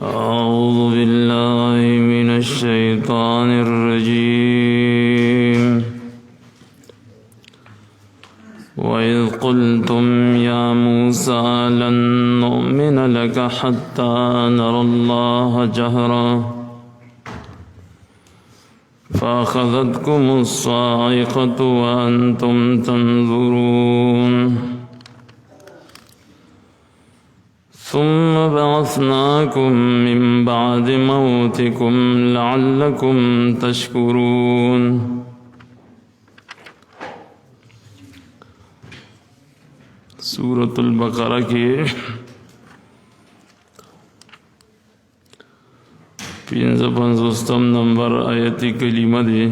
أعوذ بالله من الشيطان الرجيم وإذ قلتم يا موسى لن نؤمن لك حتى نرى الله جهرا فأخذتكم الصاعقة وأنتم تنظرون ثم بعثناكم من بعد موتكم لعلكم تشكرون سورة البقرہ کی 55 نمبر آیتی کلیمہ دی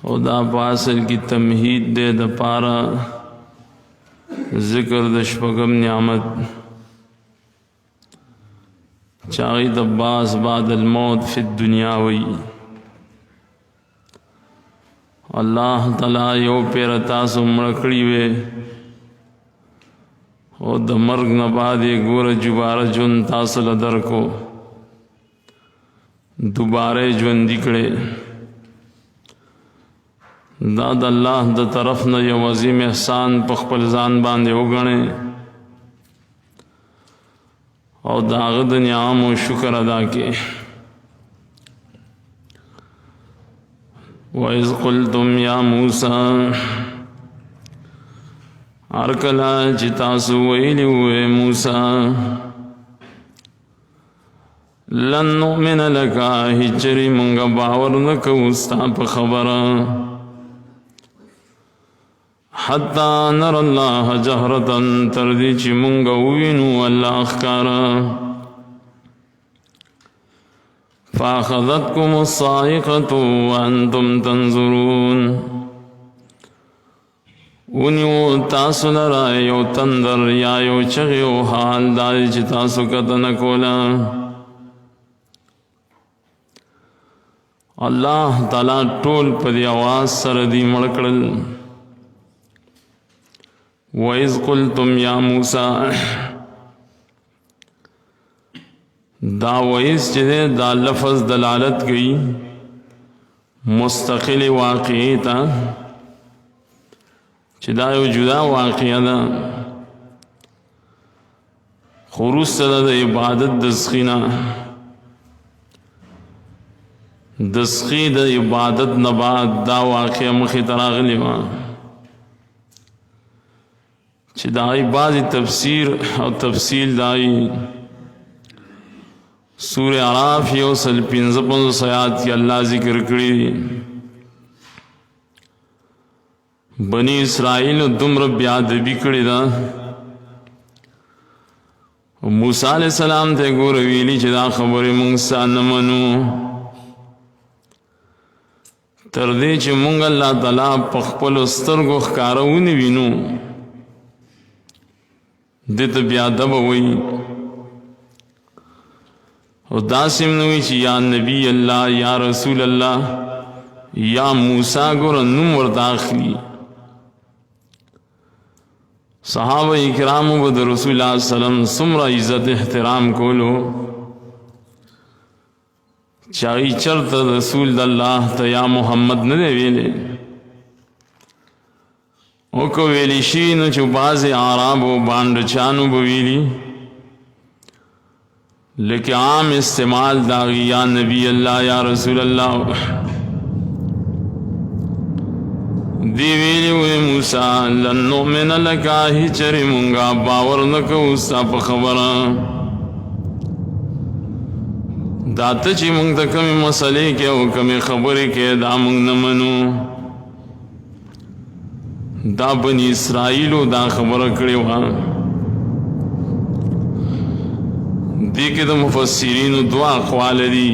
او دا پاسل کی تمہید دے دا پارا ذکر د شپږم نعمت چاغی د باس بعد الموت فی الدنیا وی اللہ تعالی یو پیر تاسو مړکړی وی او د مرګ نه بعد یې ګوره جوباره ژوند تاسو له درکو دوباره ژوندي کړی دا د الله د طرف نه یو عظیم احسان په خپل ځان باندې وګڼئ او د هغه د نعمو شکر ادا کړئ. وَإِذْ قُلْتُمْ يَا مُوسَى هر کله چې تاسو ویلي وئ موسی لن نؤمن لک هیڅ چېرې موږ باور نه کوو ستا په خبره حتی نر الله جهرة تر دې چې مونږ ووینو الله ښکاره فاخذتكم الصاعقة وانتم تنظرون ونیو تاسو لرا یو تندر یا یو چغې او حال دا چې تاسو کته نه کوله الله تعالی ټول په دې اواز سره دې مړ کړل. وَإِذْ قُلْتُمْ يَا مُوسَى دا وَإِذْ چه دا لفظ دلالت گئی مستقل واقعی تا چه دا یو جدا واقعی دا خروس دا عبادت دسخینا دسخی دا عبادت نباد دا واقعی مخی تراغلی وان چې دای بعضی تفسیر او تفصیل دای سورہ اعراف یو سل 55 آیات کې الله ذکر کړی بنی اسرائیل دومره بیا ادبی کړی دا موسی علیہ السلام ته ګور ویلی چې دا خبره مونږ سان منو تر دې چې مونږ الله تعالی په خپل سترګو ښکارونه وینو دیتا بیادب ہوئی اور داسم نوی چی یا نبی اللہ یا رسول اللہ یا موسیٰ گورا نم ورداخلی صحابہ اکرام بد رسول اللہ صلی اللہ علیہ وسلم سمرہ عزت احترام کولو چاہی چرت رسول اللہ تا یا محمد ندے ویلے او کو ویلی شی نو چو باز عرب و باند چانو بویلی لیکن عام استعمال داغی یا نبی اللہ یا رسول اللہ دی ویلی وی موسیٰ لن نؤمن لکا ہی چری منگا باور نکو استا پا خبرا داتا چی منگ تا کمی مسئلے کے او کمی خبری کے دا منگ نمنو دا بنی اسرائیلو دا خبر کړی و دې کې د مفسرینو دوا اقوال دي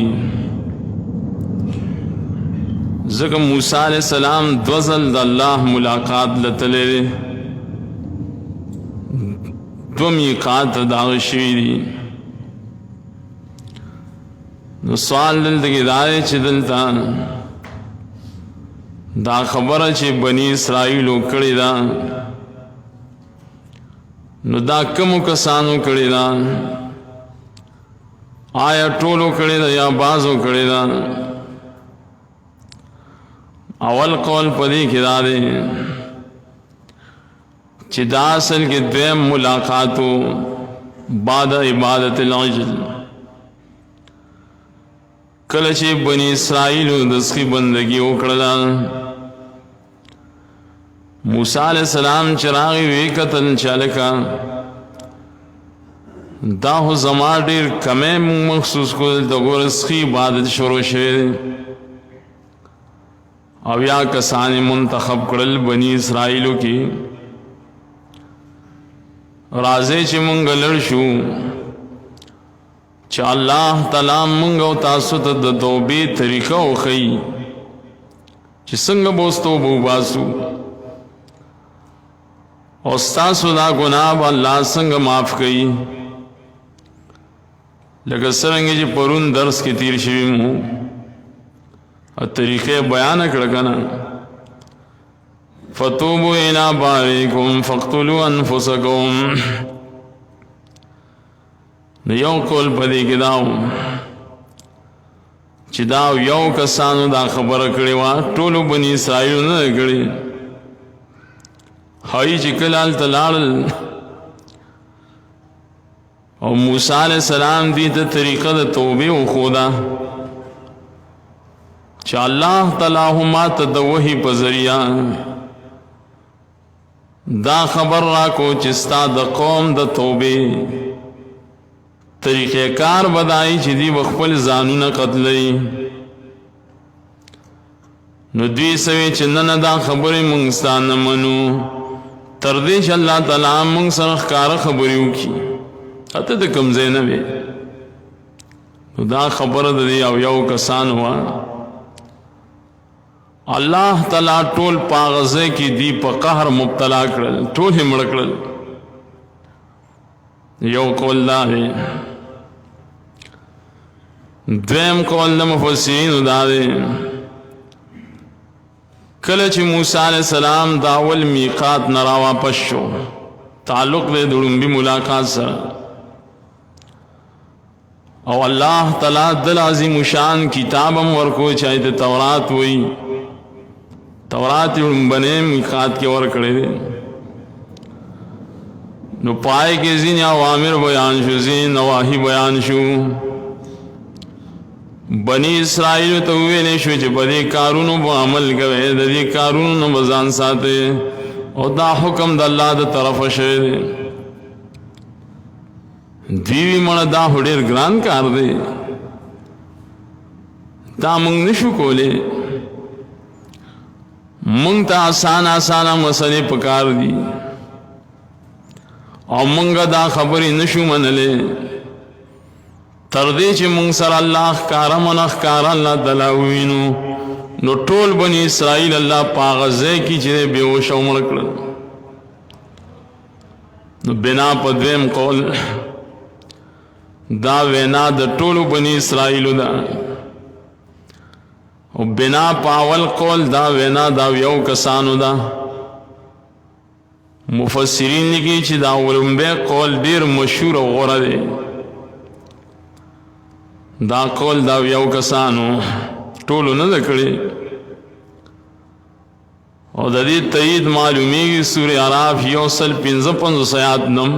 ځکه موسی علیہ السلام دوزل د الله ملاقات لتلې دو میقات دا شوی دي نو سوال دلته کې دا چې دلته دا خبره چې بنی اسرائیل کړی دا نو دا کوم کسانو کړی دا آیا ټولو کړی دا یا بازو کړی دا اول قول پدې کې دا دی چې دا اصل کې دویم ملاقاتو بعد عبادت العجل کله چې بنی اسرائیل د سخی بندگی وکړه موسی علیہ السلام چراغی وی قتل چالکا دا هو زما ډیر کمه مخصوص کول د ګورسخی عبادت شروع شوه او یا کسان منتخب کړل بنی اسرائیلو کې راځي چې مونږ لړ شو چې الله تعالی مونږ او تاسو ته د توبې طریقه وښیي چې څنګه بوستو بو باسو او ستاسو دا ګناه به الله څنګه معاف کړي لکه څنګه چې پرون درس کې تیر شوی مو ا طریقې بیان کړه کنه فتوبوا الى بارئکم فاقتلوا انفسکم نو یو کول پدې کې داو چې دا یو کسانو دا خبره کړې و ټولو بنی اسرائیل نه کړې هاي چې کلال تلال او موسی علیہ السلام دې ته طریقه د توبې او خدا چې الله تعالی هما ته د وحی په ذریعہ دا خبر را کو چې ستا د قوم د توبې طریقې کار بدای چې دی خپل ځانونه قتلې نو دوی سوي چې نن دا خبره مونږ ستانه منو تر دې چې الله تعالی مونږ سره ښکار خبرې وکړي اته د کوم ځای نه وي نو دا خبره د یو کسان وا الله تعالی ټول پاغزه کې دی په قهر مبتلا کړل ټول یې مړ کړل یو کول دا دی دویم کول د مفسرین دا دی کله چې موسی علیہ السلام دا اول میقات نه را واپس شو تعلق دې د لومبي ملاقات سره او الله تعالی د عظیم شان کتاب هم ورکو چې د تورات وی تورات لومبنه میقات کې ور کړی نو پای کې ځین اوامر بیان شو ځین نواهی بیان شو بنی اسرائیل ته ویلې شو چې په دې کارونو په عمل کوي د دې کارونو نه ځان ساتي او دا حکم د الله د طرفه شوی دی دیوی مړه دا ډېر ګران کار دی دا موږ نشو کولی موږ ته آسان مسلې پکار دي او موږ دا خبرې نشو منلې تر دې چې موږ سره الله ښکارا منخکار الله دلاوینو نو ټول بنی اسرائیل الله پاغزه کی چې بیهوش او مړ کړل نو بنا په دویم قول دا وینا د ټولو بنی اسرائیل دا او بنا په اول قول دا وینا دا یو کسانو دا مفسرین لګي چې دا ولومبه قول ډیر مشهور او غوره دی دا قول دا یو کسانو ټولو نه کړی او د دې تایید معلومیږي سورہ اعراف 155 آیات نم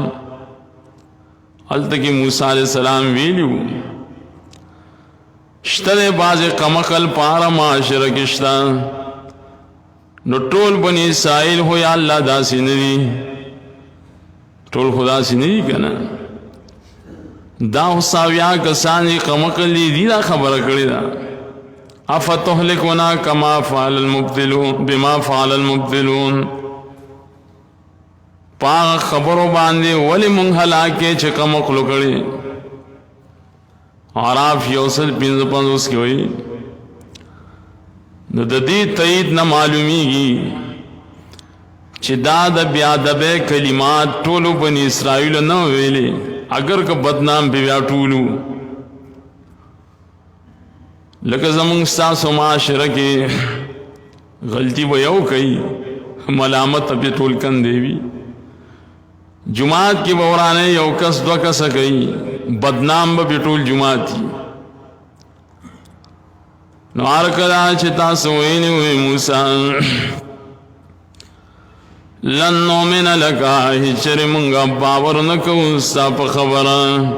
الته کې موسی علیہ السلام ویلو شته باز کمقل پارا معاشره کې شته نو ټول بنی اسرائیل هو یا الله داسې نه دي ټول خدا سي نه دي کنه دا حساویا کسانی کمقل دي دا خبره کړی دا افتهلكنا كما فعل المبتلون بما فعل المبتلون پا خبرو باندې ولی مونږ هلاکه چې کمقل کړی عراف 155 کې وایي نو د دې تایید نه معلومیږي چې دا د بیا ادبه کلمات ټولو بنی اسرائیل نه ویلي اگر که بدنام بیا ټولو لکه زمونږ تاسو معاشره کې غلطی به یو کوي ملامت په ټول کندې وي جماعت کې به ورانه یو کس دوه کسه کوي بدنام به ټول جماعت وي نو هر کله چې تاسو ویلي وي موسی لن نؤمن لك هچر منگا باور نکو ستا پا خبران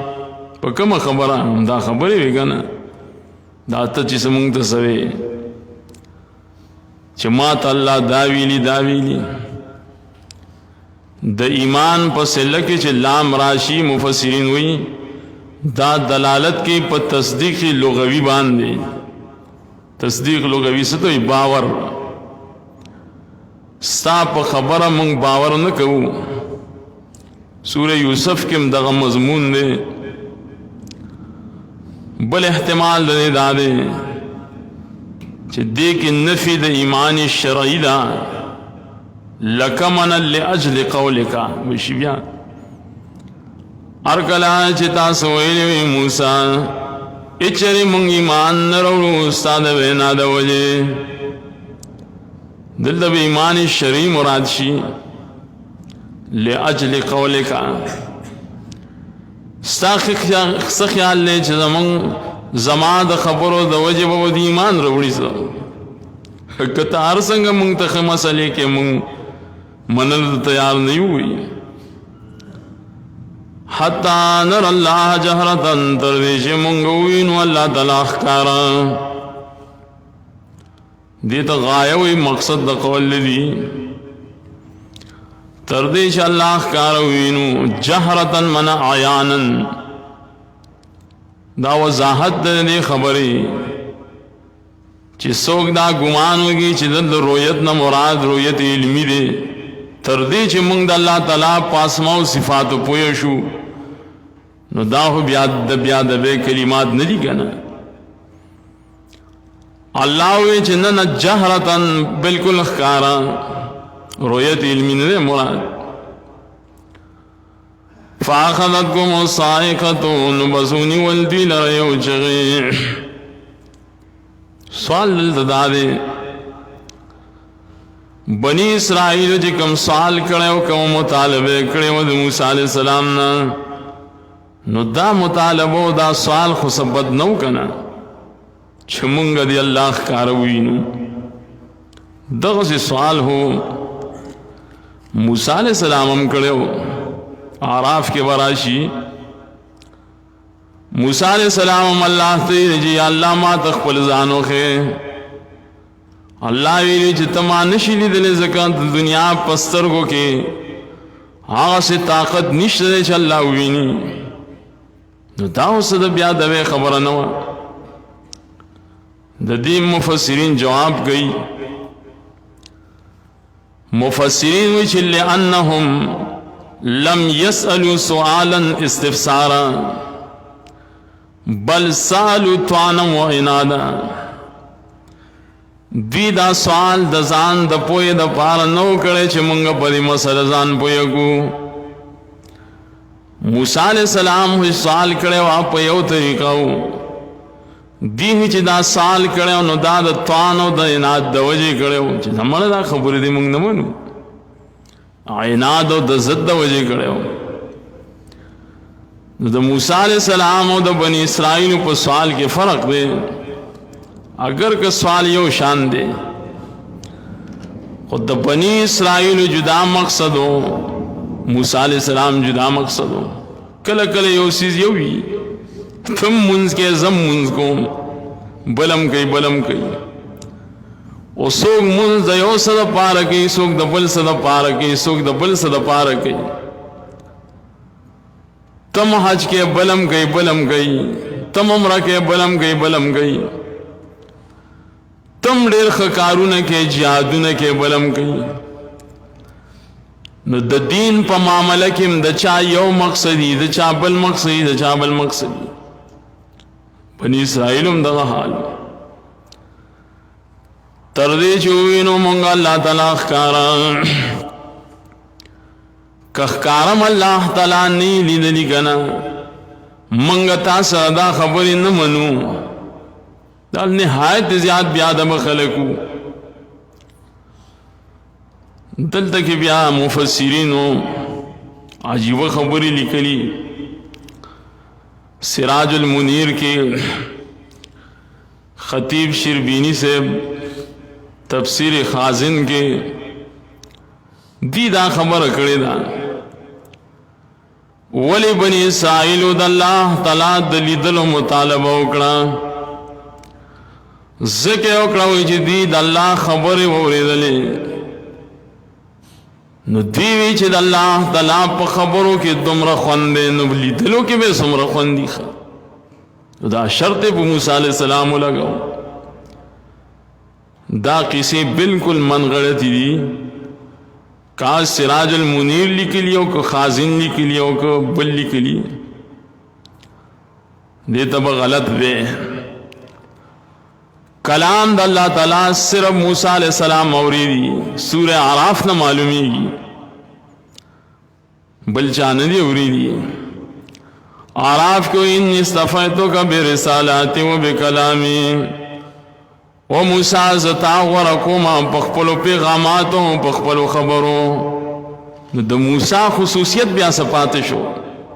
پا کم خبران دا خبری وی کنا دا تا چیس منگ تسوی چه ما تا اللہ داویلی دا ایمان پا سلکی چه لام راشی مفسرین وی دا دلالت کی پا تصدیق لغوی باندے تصدیق لغوی ستوی باور ستا پا خبر منگ باور نکو سورہ یوسف کم دغا مضمون دے بل احتمال دے دادے چھ دیکھ نفی دا ایمان شرعی دا لکمن لأجل قولکا بشی بیا ارکلا چھ تاسوئیلی موسیٰ اچری منگ ایمان نروڑو استاد وینا دا وجے دل دب ایمان شرعی مراد شی لأجل قولکا ستا خیال لے چھ زمان دا خبرو دا وجب و دی ایمان روڑی سا کتا ارسنگا منتخ مسئلے کے منل تیار نہیں ہوئی حتی نر اللہ جہرتن تردیش منگوین و اللہ تلاخ کارا دیتا غایوی مقصد دا قول دی تردیش اللہ کاروینو جہرتن من عیانن دا وضاحت دے خبری چی سوک دا گمان ہوگی چی دل رویت نا مراد رویت علمی دے تردیش منگ دا اللہ تعالیٰ پاسماؤ صفات پویشو نو دا ہو بیاد بے کلمات ندی کنا اللہ ہوئی چی ننا جہرتن بالکل اخکارا رویت علمی ندے مراد فاخذتکم الصاعقۃ نبسونی والدی لریو چغی سوال دلتا دے بنی اسرائیل جی کم سوال کرے و کم مطالبے کرے و موسیٰ علیہ السلام نا نو دا مطالبو دا سوال خصبت نو کنا چھمونگا دی اللہ کاروینو دغسی سوال ہو موسیٰ علیہ السلام ہم کرے ہو آراف کے براشی موسیٰ علیہ السلام اللہ تیر جی اللہ ما تخپل زانو خے اللہ ویلی چی تما نشیلی دل زکاة دنیا پسترگو کے آغا سے طاقت نشت دے چا اللہ وینی نو داو صدا بیا دوے خبرنوا دا دیم مفسرین جواب گئی مفسرین ویچی لئنہم لم يسألوا سؤالا استفسارا بل سألوا طعنا وعنادا دی دا سوال دا زان دا پوی دا پارا نو کرے چھ منگا پدی مسئلہ زان پوی کو موسیٰ علیہ السلام ہوئی سوال کرے واپا یو طریقہ ہو دی ہی چھ دا سوال کرے و نو دا دا طعنا دا عناد دا وجہ کرے ہو چھ ہمارا دا خبری دی منگ نمانو عناد و دا زد دا وجہ کرے ہو دا موسیٰ علیہ السلام و دا بنی اسرائیل پر سوال کے فرق دے اگر کہ سوال یو شان دے خود دا بنی اسرائیل جدا مقصد ہو موسیٰ علیہ السلام جدا مقصد ہو کل کل یو سیز یو بھی تم منز کے زم منز کو بلم کئی او سوک منز دا یو صدا پارکی سوک دا بل صدا پارکی سوک دا بل صدا پارکی تم حج کے بلم کئی تم عمرہ کے بلم کئی تم ډیر خکارونه کې جهادونه کې بلم کوي نو د دین په معاملې کې د چا یو مقصدی د چا بل مقصدی بنی اسرائیل هم دغه حال تر دې چې وینو مونږ الله تعالی ښکارا کخکارم الله تعالی نه لیدلی کنه مونږ تاسو دا خبرې نه منو دا نہایت زیاد بیادم خلقو دلته کې بیا مفسرینو عجیب خبرې لیکلي. سراج المنیر کې خطیب شربینی سے تفسیر خازن کې دی دا خبر کړی دا ولی بنی اسرائیل د الله تعالی د لیدلو مطالبه وکړه ځکه وکړه چې دی د الله خبرې واورېدلې نو دی وی چې د الله تعالی په خبرو کې دومره خوند نو لیدلو کې به څومره خوند دی. دا شرط په موسی علیہ السلام لګاو. دا کسی بالکل منغړتی دي کا سراج المنیر لیکلی او کو خازن لیکلی او کو بل لیکلی دې ته غلط دی. کلام د الله تعالی صرف موسی علیہ السلام اوریدي سورہ اعراف نه معلومیږي بل چا نه دی اوریدي. اعراف کو ان استفیتک برسالاتی و بکلامی و موسی زتا ورکوما پخپلو پیغاماتو پخپلو خبرو. د موسی خصوصیت بیا صفات شو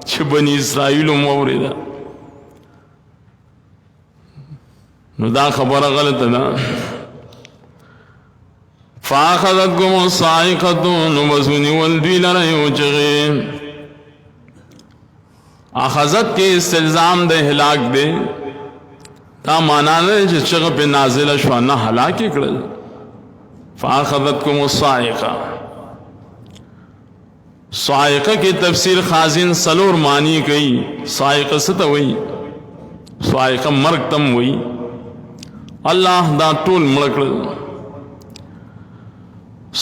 چې بنی اسرائیل موریدا نو دا خبره غلطه ده. فاخذتكم الصاعقه نو مزونی والدوی لره یو چغې اخذت کې استلزام د هلاک دی. دا معنا نه چې چغه په نازله شو نه هلاک کړل. فاخذتكم الصاعقه صاعقه کی تفسیر خازن سلور معنی کوي. صاعقه څه ته وایي؟ صاعقه مرګ تم وایي. الله دا ټول مړ کړل.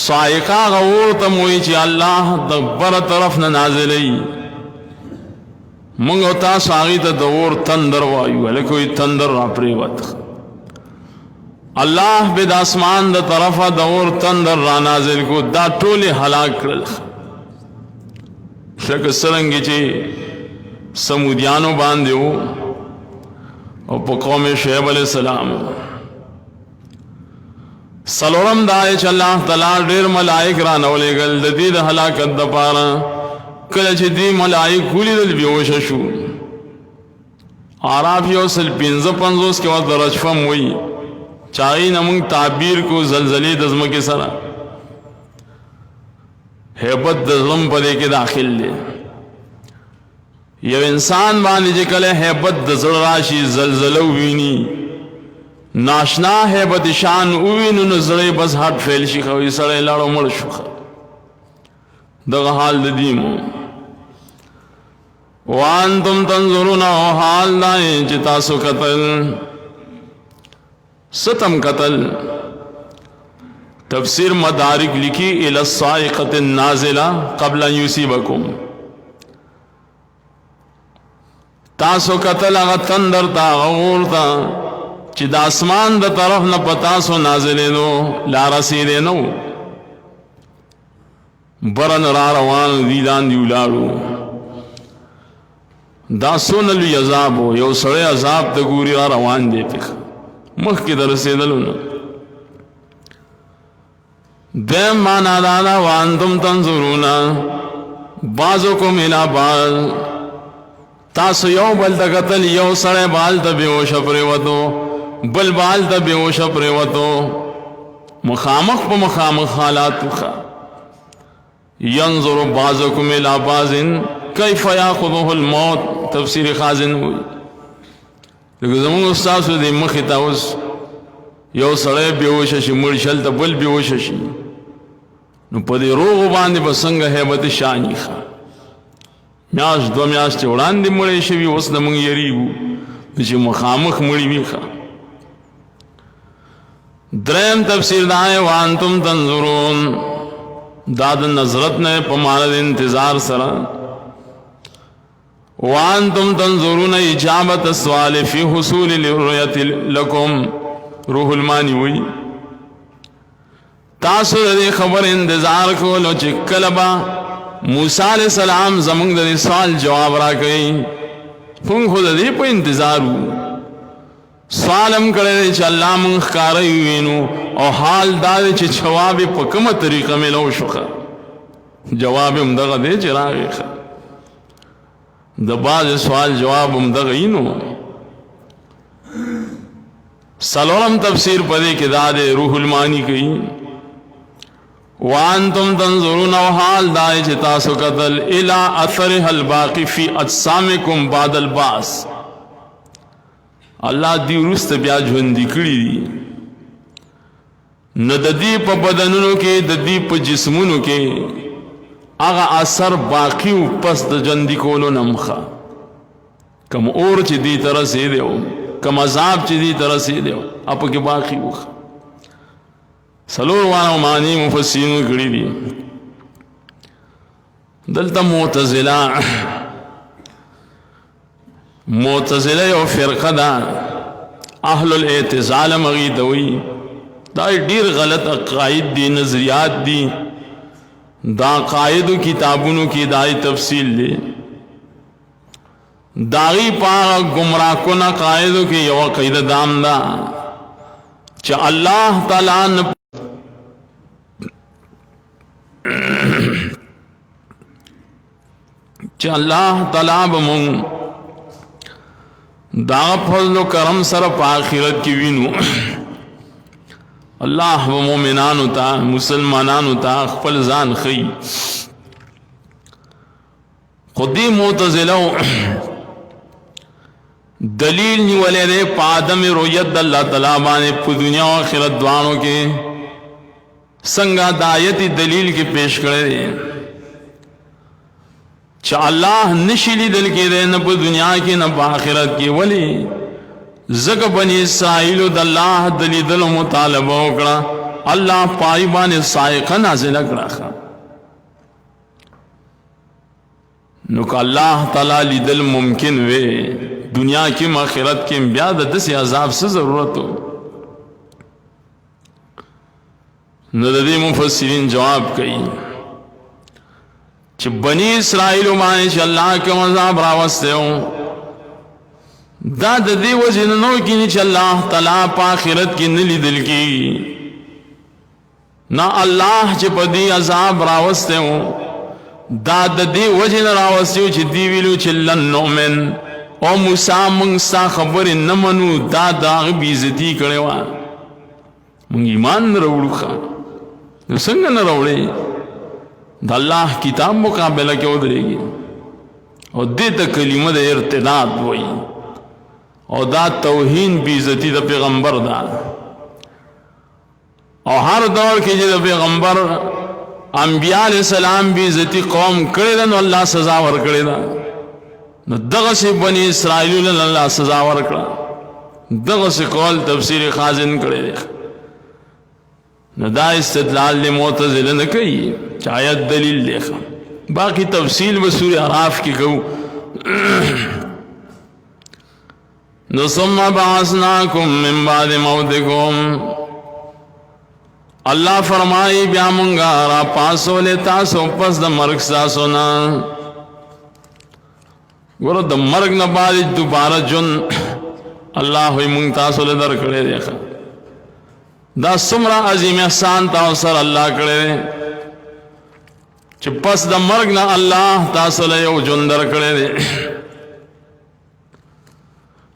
صاعقه غور تم وایي چې الله د بر طرف نه نازلې مونږ تاسو هغه ته د اور تندر وایو ولکه تندر را پریوت. الله به د اسمان د طرفه د اور تندر را نازل کو دا ټول هلاک کړل. څنګه څنګه چې سمودیانو باندې وو او په قوم شعیب علیہ السلام سلورم دا چې الله تعالی ډېر ملائک را نولېګل د دې د هلاکت د پاره. کله چې دی ملائک ولیدل بیهوش شو. اعراف 155 کې ورته رجفم وایي چای نمونږ تعبیر کو زلزلې د ځمکې سره هیبت د ظلم په دې کې داخل دی. یو انسان باندې چې کله هیبت د زړه راشي زلزله وویني ناشنا هیبت شان ووینو نو زړه بس هټ فیل شي خو یې سړی لاړو مړ شو. دغه حال د دیمو وانتم تنظرون او حال دای چې تاسو قتل ستم قتل. تفسیر مدارک لکھی الی الصاعقۃ النازلہ قبل ان یصیبکم. تاسو قتل هغه تندر تا غور تا چې د اسمان د طرف نه پتاسو نازلې نو لا رسیدې نو برن را روان دی لاندې ولاړو. دا سونه لوی عذاب یو سړی عذاب ته ګوري را روان دی په مخکې در رسېدلو نه. دیم معنا دا وانتم تنظرون بعضکم الی بعض تاسو یو بل ته قتل یو سړی بال ته بیهوش پرېوتو بل بال ته بیهوش پرېوتو مخامخ په مخامخ حالات وخا. ينظر بعضكم الى بعض كيف ياخذه الموت تفسیر خازن وي. لکه زموږ استاد دې مخې ته اوس یو سړی بیهوش شي مړ شل ته بل بیهوش شي نو په دې روغ باندې به څنګه هیبت شانی ښه میاشت دو میاشتې وړاندې مړی شوي اوس د موږ یریږو چې مخامخ مړي وي ښه. دریم تفسیر دا ہے وانتم تنظرون دا د نظرت نه په معنا د انتظار سره. وانتم تنظرون اجابت السؤال فی حصول الرؤیت لکم روح المانی وی تاسو د خبر انتظار کولو چې کله به موسی علیہ السلام زمونږ د سوال جواب را کوي. موږ خو د دې په انتظار وو سوالم کړی چې الله مونږ ښکاره وینو او حال دا دی چې جواب یې په کومه طریقه میلاو شوخه جواب هم دغه دی چې راغی د بعض سوال جواب هم دغه یې نو څلورم تفسیر په دې کې دا دی روح المانی کوي وانتم تنظرون او حال دا چې تاسو قتل الى اثرها الباقی فی اجسامکم بعد البعث الله دی وروسته بیا ژوندي کړي دي نو د دې په بدنونو کې د دې په جسمونو کې هغه اثر باقی او پس د ژوندي کولو نمخه کوم اور چې دې ته رسېدی و کوم عذاب چې دې ته رسېدی و هغه کې باقی و څلور وانه معنی مفسرین کړي دي دلته معتزله یو فرقه ده اهل الاعتزال مغیدوی دا ډیر غلط عقاید دي نظریات دي دا قاعدو کتابونو کی دای تفصیل دی داغی پا گمراہ کنا قاعدو کی یو قید دام دا چا اللہ تعالی چا اللہ تعالی بمون دا فضل و کرم سر پا آخرت کی وینو اللہ و مومنانو تا مسلمانانو تا خپل ځان خی خودی معتزلو دلیل نیولے دے پا آدم رویت اللہ تعالیٰ بانے پا دنیا و آخرت دوانوں کے سنگا دایتی دلیل کے پیش کرے دے چا اللہ نشلی دل کے دے نہ پا دنیا کی نہ پا آخرت کی ولی زک بنی اسرائیل د اللہ دلی دل مطالبہ اکڑا اللہ پائی بان سائقہ نازل اکڑا خوا نوکا اللہ تعالیٰ لی دل ممکن وے دنیا کی آخرت کی بیاد دس عذاب سے ضرورت ہو ندی مفسرین جواب کئی چھ بنی اسرائیل مانے چھ اللہ کے عذاب راوستے ہوں دا د دې وجه نو کې چې الله تعالی په آخرت کې نه لیدل کی نه الله چې په دې عذاب راوسته و دا د دې وجه نه راوسته چې دی ویلو چې لن نؤمن او موسی موږ ستا خبرې نه منو دا د هغه بې عزتي کړې وه موږ ایمان نه راوړو نو څنګه نه راوړې د الله کتاب مقابله کې ودرېږي او دې ته کلمه د ارتداد وایي او دا توہین بیزتی دا پیغمبر دا او ہر دور کی جد پیغمبر انبیاء علیہ السلام بیزتی قوم کرے دا نو اللہ سزاور کرے دا نو دغس بنی اسرائیل اللہ سزاور کرا دغس قول تفسیر خازن کرے دے نو دا استدلال لی معتزل نکی چاہیت دلیل دیکھا باقی تفصیل بسور عراف کی کہو ثم بعثناکم من بعد موتکم اللہ فرمائی بیا منگا را پاسو لے تاسو پس دا مرگ ساسونا گورو دا مرگ نبادی دوبارہ جن اللہ ہوئی منگ تاسو لے در کڑے دیکھا دا سمرہ عظیم احسان تاؤسر اللہ کڑے دے چھ پس دا مرگ نا اللہ تاسو لے یو جن در کڑے دے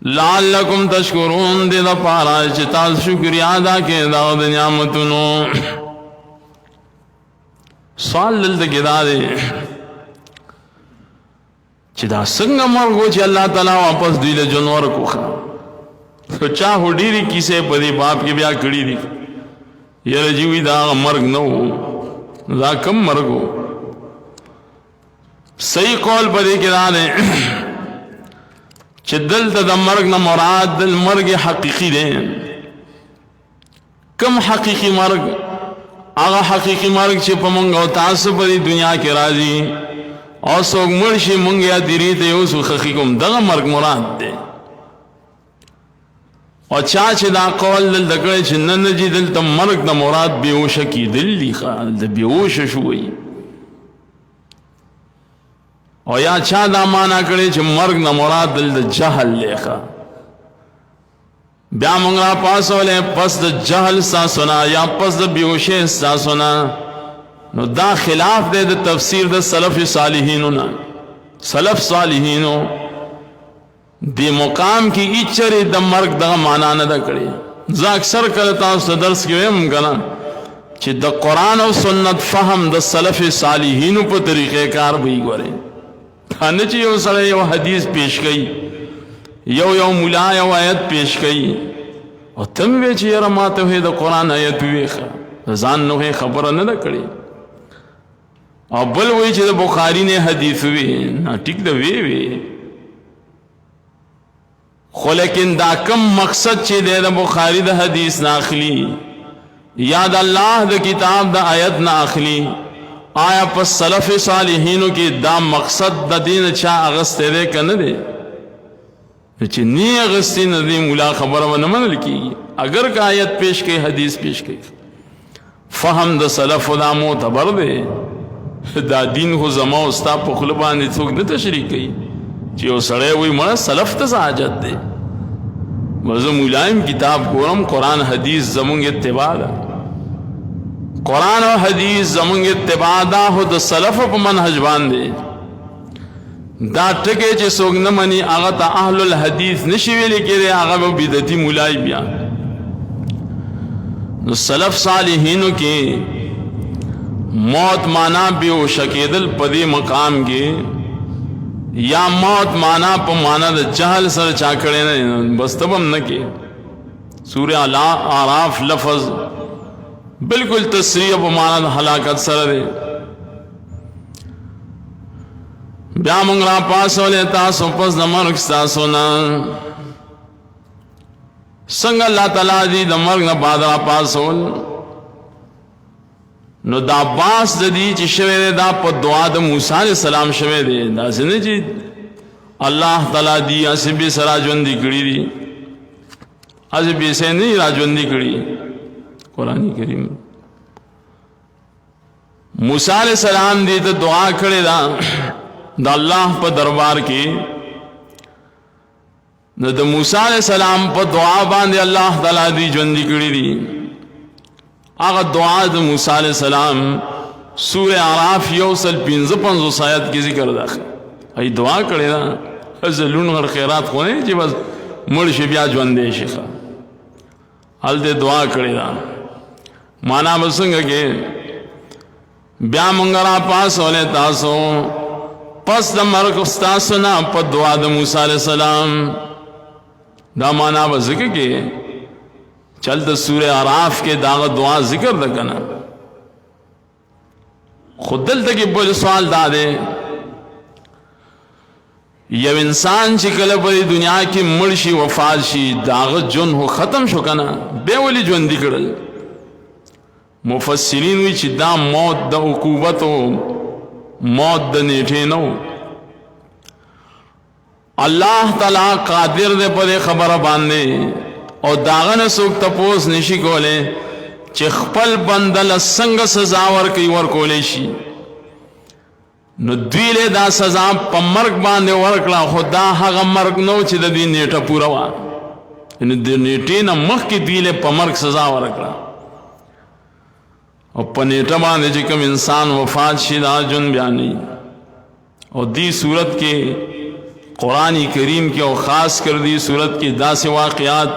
لعلکم تشکرون دے دا پارا چتا شکری ادا کے دا د نعمتونو سوال دلته کې دا دی چې دا څنګه مرګو چې الله تعالی واپس دی له جنور کوخه چا هډيري کیسه په دې باب کې بیا کړی دي یره جیوی دا مرګ نو دا کم مرګو صحیح قول په دې کې دا دی چې دلته د مرګ نه مراد د مرګ حقیقي دی کم حقیقي مرګ هغه حقیقي مرګ چې په مونږ او تاسو په دنیا کې راځي او څوک مړ شي مونږ یا دیری ته اوس خخي کوم دغه مرګ مراد دی او چا چې دا قول دلته کړی چې نه نجي دلته مرګ نه مراد بیهوش کېدل دي د بیهوش شوی او یا چا دا مانا کرے چې مرگ نا مراد دل دا جہل لیخا بیا مونږ را پاسولې پس د جهل ساسونه یا پس د بیهوشۍ ساسونه. نو دا خلاف دی د تفسیر د سلف صالحینو نه. سلف صالحینو دی مقام کی اچری د مرګ دغه معنا نه ده کړې. زه اکثر کله تاسو درس کې وایم کنه چې د قرآن او سنت فهم د سلف صالحینو په طریقې کار به یې ګورئ. نه چې یو سره یو حدیث پیش کړي، یو مولا یو آیت پیش کړي او تم وی چې یاره ما ته د قرآن آیت ویخه ځان نو خبره نه ده کړې، او بل وی چې د بخاری نه حدیث وی نه ټیک ده وی خو لیکن دا کم مقصد چې د بخاری د حدیث نه اخلي یا د الله د کتاب د آیت نه اخلي، آیا په سلف صالحینو کې دا مقصد د دین چا اغسته ده کنه ده چې نی اغستی نه دی مولا خبره ونه منل کیږي. اگر کا آیت پیش کړي حدیث پیش کړي فهم د سلف دا معتبر ده. دا دین خو زما او ستا په خپل باندې څوک نه تشریح کوي چې یو سړی وي مړه سلف ته حاجت ده. مزه مولایم کتاب ګورم قرآن حدیث زمونږ اتباع ده. قرآن او حدیث زمونږ اتباع ده خو د سلف په منهج باندې. دا ټکي چې څوک نه مني هغه ته اهل الحدیث نشي ویل کېږي، هغه به بدعتي مولای بیا. نو سلف صالحینو کې موت معنا بیهوش کېدل په دې مقام کې یا موت معنا په معنا د جهل سره چا کړی نه بس تبم نه کې. سورہ اعراف لفظ بالکل تصریح په معنا د هلاکت سره دی. بیا مونږ را پاسولې تاسو پس د مرګ ستاسو نه. څنګه الله تعالی دې د مرګ نه بعد را پاسول؟ نو دا باس د دې چې شوی دی دا په دعا د موسی علیہ السلام شوی دی. دا څنګه چې الله تعالی دې اسبي سره ژوندۍ کړی دي، اسبي سره نه را ژوندۍ کړی. قرآن کریم موسی علیہ السلام دې ته دعا کړې ده د الله په دربار کې. نو د موسی علیہ السلام په دعا باندې الله تعالی دې ژوندۍ کړی دي. هغه دعا د موسی علیہ السلام سورہ اعراف 155 آیت کې ذکر ده. ای دعا کړی ده زلون غر خیرات خو نه چې بس مړ شي بیا ژوندې شي. حال دې دعا کړی ده معنا وسنګ کې بیا مونږ را پاسولې تاسو پس د مرګ تاسو نه په دعا د موسی علیہ السلام. دا معنا وسنګ کې چل د سورہ اعراف کې دا دعا ذکر ده کنه. خود دلته کې بل سوال دا دی یو انسان چې کله په دنیا کې مړ شي وفات شي داغه جون هو ختم شو کنه به ولي ژوند کړل. مفسرین وی چې دا موت د عقوبت او موت د نیټه نو. الله تعالی قادر دی په خبره باندې او داغه نه څوک تپوس نشي کوله چې خپل بندل څنګه سزا ورکولې شي. نو دوی له دا سزا په مرګ باندې ورکړه، خدا هغه مرګ نو چې د دې نیټه پوره و. نو د نیټې نه مخکې دوی له په مرګ سزا ورکړه او په نیټه باندې چې کوم انسان وفات شي دا جون بیانې. او دې صورت کې قرآن کریم کې او خاص کر دې صورت کې داسې واقعات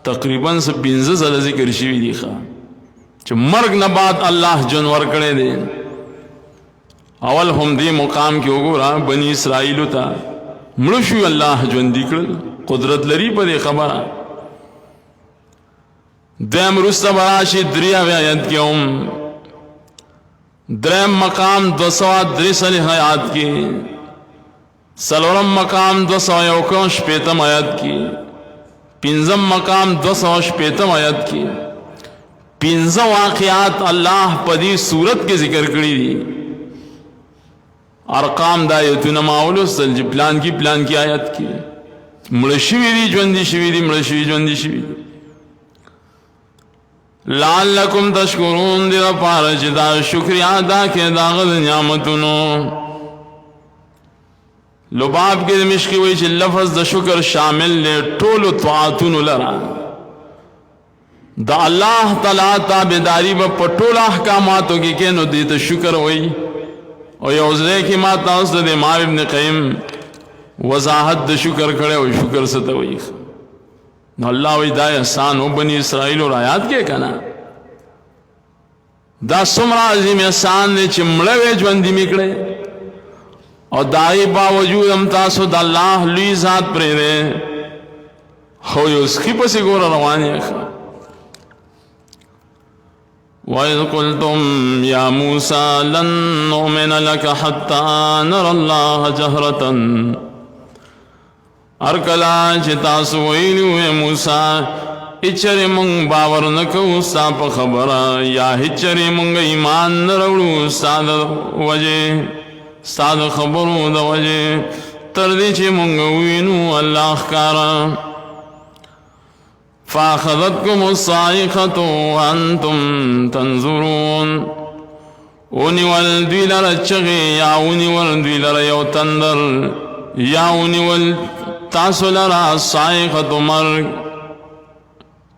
تقریباً 15 ځله ذکر شوي دي چې مرګ نه بعد الله جون ورکړی دی. اول هم دې مقام کې وګوره بنی اسرائیل ته مړ شو الله ژوندي کړل، قدرت لري په دې خبره. دیم رسته براشي 3 آیت کې هم دریم مقام 203 آیات کې، سلورم مقام 251 آیت کې، پنځم مقام 250 آیت کې 15 واقعات الله په دې صورت کې ذکر کړی دي. ارقام د آیتونو ماولو سل پلان کی آیت کې مړ شوي دي ژوندي شوي دي مړ شوي ژوندي شوي دي. لعلکم تشکرون دې لپاره چې دا شکریا ادا کړئ د هغه نعمتونو. لباب کې مشکی وی چې لفظ د شکر شامل له ټولو طاعتونو لرا دا الله تعالی تابعداري په ټولو احکاماتو کې کینو دي ته شکر وی او یو ځای کې ما تاسو د امام ابن قیم وضاحت د شکر کړه او شکر څه ته وی نو الله وی دا احسان او بنی اسرائیل اور آیات کې کنا دا څومره عظیم احسان دی چې مړې ژوند میکړي او دای باوجود هم تاسو د الله لوی ذات پرې نه خو یو سخی پسې ګور روان یې وَإِذْ قُلْتُمْ يَا مُوسَى لَن نُّؤْمِنَ لَكَ حَتَّى نَرَى اللَّهَ جَهْرَةً ارکلا چې تاسو ویلو اے موسی اچره مونږ باور نکوو ستا په خبره یا اچره مونږ ایمان نه وروړو ستا د وجه ستا د خبرو د وجه تر دې چې مونږ وینو الله ښکارا فاخذتكم الصاعقة وانتم تنظرون ونیول دوی لره چغې یا ونیول دوی لره یو تندر یا ونیول تاسو لره صاعقة مرګ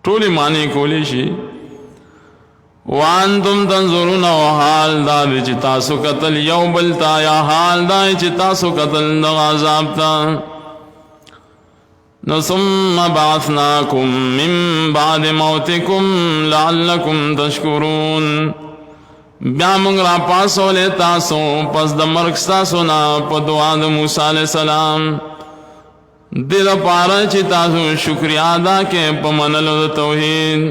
ټولې معنی کولی شي وانتم تنظرون او حال دا چې تاسو قتل یو بل تا یا حال دا چې تاسو قتل د عذاب تا نو ثم بعثناكم من بعد موتكم لعلكم تشكرون بیا موږ را پاسولې تاسو پس د مرګ تاسو نه په دعا د موسی علیه السلام دې لپاره چې تاسو شکریا ادا کړئ په منلو د توحید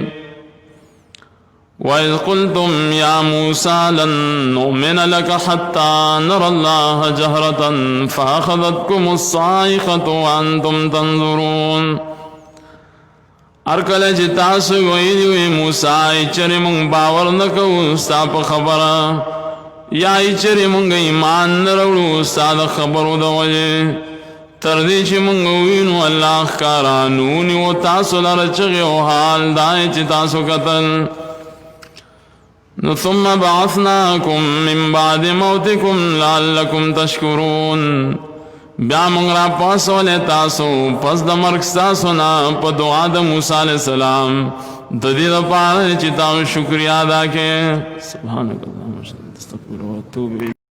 وَإِذْ قُلْتُمْ يَا مُوسَى لَن نُّؤْمِنَ لَكَ حَتَّى نَرَى اللَّهَ جَهْرَةً فَأَخَذَتْكُمُ الصَّاعِقَةُ وَأَنْتُمْ تَنظُرُونَ ارکله چې تاسو ویلو اے موسی چې موږ باور نکوو ستا په خبره یا چې موږ ایمان نه وروړو ستا د خبرو د وجه تر دې چې موږ وینو الله ښکارا نو نیو تاسو لره چغې او حال دا چې تاسو قتل ثم بعثناكم من بعد موتكم لعلكم تشكرون بیا موږ را پاسولې تاسو پس د مرګ تاسو نه په دعا د موسی علیه السلام د دې لپاره چې تاسو شکریا ادا کړئ سبحانك اللهم وبحمدك استغفرك واتوب